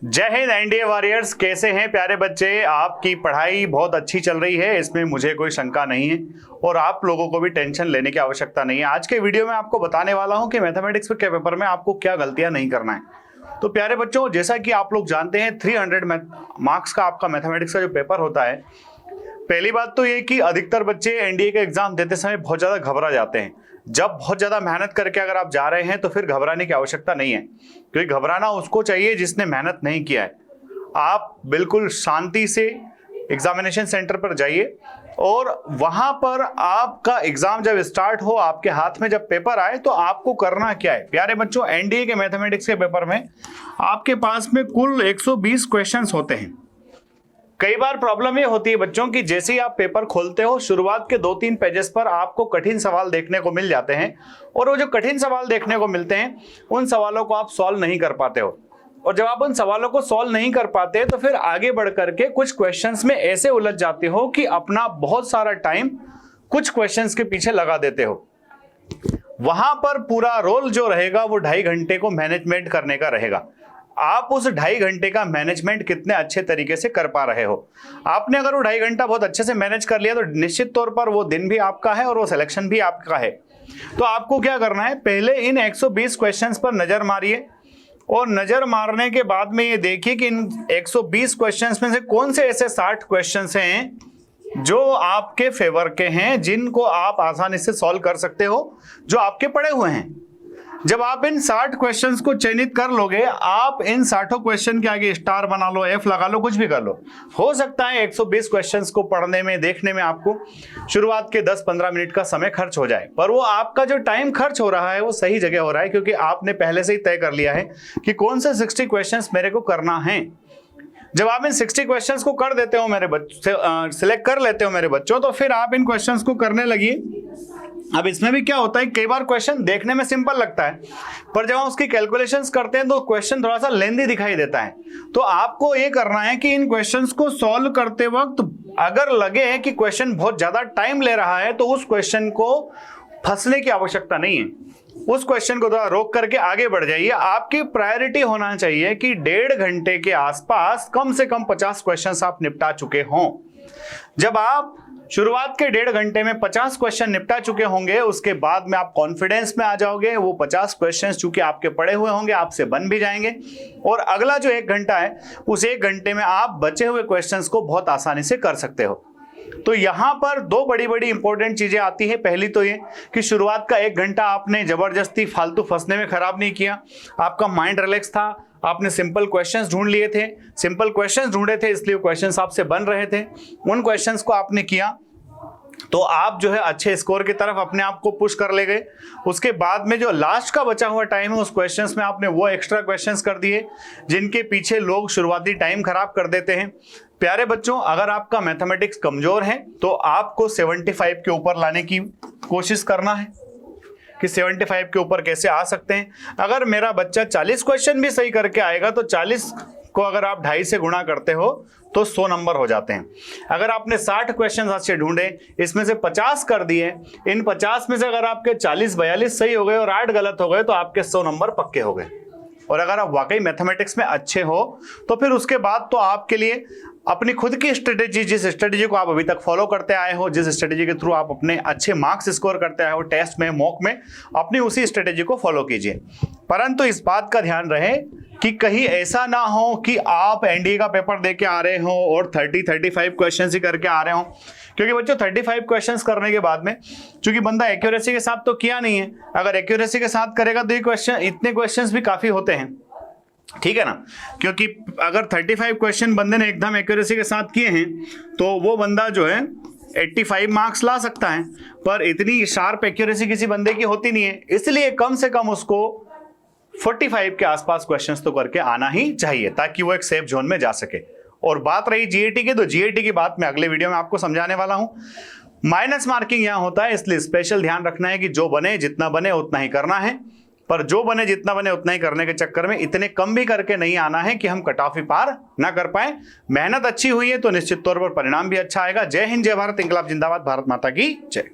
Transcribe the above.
जय Hind NDA warriors. कैसे हैं प्यारे बच्चे? आपकी पढ़ाई बहुत अच्छी चल रही है, इसमें मुझे कोई शंका नहीं है और आप लोगों को भी टेंशन लेने की आवश्यकता नहीं है। आज के वीडियो में आपको बताने वाला हूं कि मैथमेटिक्स के पेपर में आपको क्या गलतियां नहीं करना है। तो प्यारे बच्चों, जैसा कि आप लोग जानते हैं 300 मार्क्स का आपका मैथमेटिक्स का जो पेपर होता है, पहली बात तो ये कि अधिकतर बच्चे एनडीए के एग्जाम देते समय बहुत ज्यादा घबरा जाते हैं। जब बहुत ज्यादा मेहनत करके अगर आप जा रहे हैं तो फिर घबराने की आवश्यकता नहीं है, क्योंकि घबराना उसको चाहिए जिसने मेहनत नहीं किया है। आप बिल्कुल शांति से एग्जामिनेशन सेंटर पर जाइए और वहां पर आपका एग्जाम जब स्टार्ट हो, आपके हाथ में जब पेपर आए, तो आपको करना क्या है प्यारे बच्चों? एनडीए के मैथमेटिक्स के पेपर में आपके पास में कुल 120 क्वेश्चंस होते हैं। कई बार प्रॉब्लम ये होती है बच्चों की जैसे ही आप पेपर खोलते हो, शुरुआत के 2-3 पेजेस पर आपको कठिन सवाल देखने को मिल जाते हैं और वो जो कठिन सवाल देखने को मिलते हैं उन सवालों को आप सॉल्व नहीं कर पाते हो। और जब आप उन सवालों को सॉल्व नहीं कर पाते तो फिर आगे बढ़ करके कुछ क्वेश्चंस में ऐसे उलझ जाते हो कि अपना बहुत सारा टाइम कुछ क्वेश्चंस के पीछे लगा देते हो। वहां पर पूरा रोल जो रहेगा वो 2.5 घंटे को मैनेजमेंट करने का रहेगा। आप उस 2.5 घंटे का मैनेजमेंट कितने अच्छे तरीके से कर पा रहे हो। आपने अगर वो 2.5 घंटा बहुत अच्छे से मैनेज कर लिया तो निश्चित तौर पर वो दिन भी आपका है और वो सिलेक्शन भी आपका है। तो आपको क्या करना है, पहले इन 120 क्वेश्चंस पर नजर मारिए और नजर मारने के बाद में ये देखिए कि इन 120 क्वेश्चंस में से कौन से ऐसे 60 क्वेश्चंस हैं जो आपके फेवर के हैं, जिनको आप आसानी से सॉल्व कर सकते हो, जो आपके पड़े हुए हैं। जब आप इन 60 क्वेश्चंस को चयनित कर लोगे, आप इन 60 क्वेश्चन के आगे स्टार बना लो, एफ लगा लो, कुछ भी कर लो। हो सकता है 120 क्वेश्चंस को पढ़ने में, देखने में आपको शुरुआत के 10-15 मिनट का समय खर्च हो जाए, पर वो आपका जो टाइम खर्च हो रहा है वो सही जगह हो रहा है, क्योंकि आपने पहले से ही तय कर लिया है कि कौन से 60 क्वेश्चंस मेरे को करना है। जब आप इन 60 क्वेश्चंस को कर देते हो मेरे बच्चों, सिलेक्ट कर लेते हो मेरे बच्चों, तो फिर आप इन क्वेश्चंस को करने लगिए। अब इसमें भी क्या होता है, कई बार क्वेश्चन देखने में सिंपल लगता है, पर जब हम उसकी कैलकुलेशंस करते हैं तो क्वेश्चन थोड़ा सा लेंदी दिखाई देता है। तो आपको ये करना है कि इन क्वेश्चंस को सॉल्व करते वक्त अगर लगे कि क्वेश्चन बहुत ज्यादा टाइम ले रहा है तो उस क्वेश्चन को फंसने की आवश्यकता नहीं है। उस क्वेश्चन को थोड़ा रोक करके आगे बढ़ जाइए। आपकी प्रायोरिटी होना चाहिए कि 1.5 घंटे के आसपास कम से कम 50 क्वेश्चन आप निपटा चुके हों। जब आप शुरुआत के 1.5 घंटे में 50 क्वेश्चन निपटा चुके होंगे, उसके बाद में आप कॉन्फिडेंस में आ जाओगे। वो 50 क्वेश्चंस चूंकि आपके पड़े हुए होंगे, आपसे बन भी जाएंगे और अगला जो 1 घंटा है, उस 1 घंटे में आप बचे हुए क्वेश्चंस को बहुत आसानी से कर सकते हो। तो यहां पर 2 बड़ी इंपॉर्टेंट चीजें आती है। पहली तो ये कि शुरुआत का 1 घंटा आपने जबरदस्ती फालतू फंसने में खराब नहीं किया। आपका माइंड रिलैक्स था, आपने सिंपल क्वेश्चंस ढूंढ लिए थे, सिंपल क्वेश्चंस ढूंढे थे, इसलिए क्वेश्चंस आपसे बन रहे थे। उन क्वेश्चंस को आपने किया तो आप जो है अच्छे स्कोर की तरफ अपने आप को पुश कर ले गए। उसके बाद में जो लास्ट का बचा हुआ टाइम है, उस क्वेश्चंस में आपने वो एक्स्ट्रा क्वेश्चंस कर दिए जिनके पीछे लोग शुरुआती टाइम खराब कर देते हैं। प्यारे बच्चों, अगर आपका मैथमेटिक्स कमजोर है तो आपको 75 के ऊपर लाने की कोशिश करना है कि 75 के ऊपर कैसे आ सकते हैं। अगर मेरा बच्चा 40 क्वेश्चन भी सही करके आएगा तो 40 को अगर आप 2.5 से गुणा करते हो तो 100 नंबर हो जाते हैं। अगर आपने 60 क्वेश्चन अच्छे ढूंढे, इसमें से 50 कर दिए, इन 50 में से अगर आपके 40-42 सही हो गए और 8 गलत हो गए तो आपके 100 नंबर पक्के हो गए। और अगर आप वाकई मैथमेटिक्स में अच्छे हो तो फिर उसके बाद तो आपके लिए अपनी खुद की स्ट्रेटेजी, जिस स्ट्रेटेजी को आप अभी तक फॉलो करते आए हो, जिस स्ट्रेटेजी के थ्रू आप अपने अच्छे मार्क्स स्कोर करते आए हो टेस्ट में, मॉक में, अपनी उसी स्ट्रेटेजी को फॉलो कीजिए। परंतु इस बात का ध्यान रहे कि कहीं ऐसा ना हो कि आप एनडीए का पेपर दे के आ रहे हो और 30-35 क्वेश्चन ही करके आ रहे हो। क्योंकि बच्चों 35 क्वेश्चंस करने के बाद में चूंकि बंदा एक्यूरेसी के साथ तो किया नहीं है, अगर एक्यूरेसी के साथ करेगा तो ये क्वेश्चन, इतने क्वेश्चंस भी काफी होते हैं, ठीक है ना। क्योंकि अगर 35 क्वेश्चन बंदे ने एकदम एक्यूरेसी के साथ किए हैं तो वो बंदा जो है 85 मार्क्स ला सकता है, पर इतनी शार्प एक्यूरेसी किसी बंदे की होती नहीं है। इसलिए कम से कम उसको 45 के आसपास क्वेश्चंस तो करके आना ही चाहिए ताकि वो एक सेफ जोन में जा सके। और बात रही जीएटी की, तो जीएटी की बात मैं अगले वीडियो में आपको समझाने वाला हूं। माइनस मार्किंग यहां होता है, इसलिए स्पेशल ध्यान रखना है कि जो बने, जितना बने उतना ही करना है, पर जो बने जितना बने उतना ही करने के चक्कर में इतने कम भी करके नहीं आना है कि हम कट ऑफ ही पार ना कर पाए। मेहनत अच्छी हुई है तो निश्चित तौर पर परिणाम भी अच्छा आएगा। जय हिंद, जय भारत, इंकलाब जिंदाबाद, भारत माता की जय।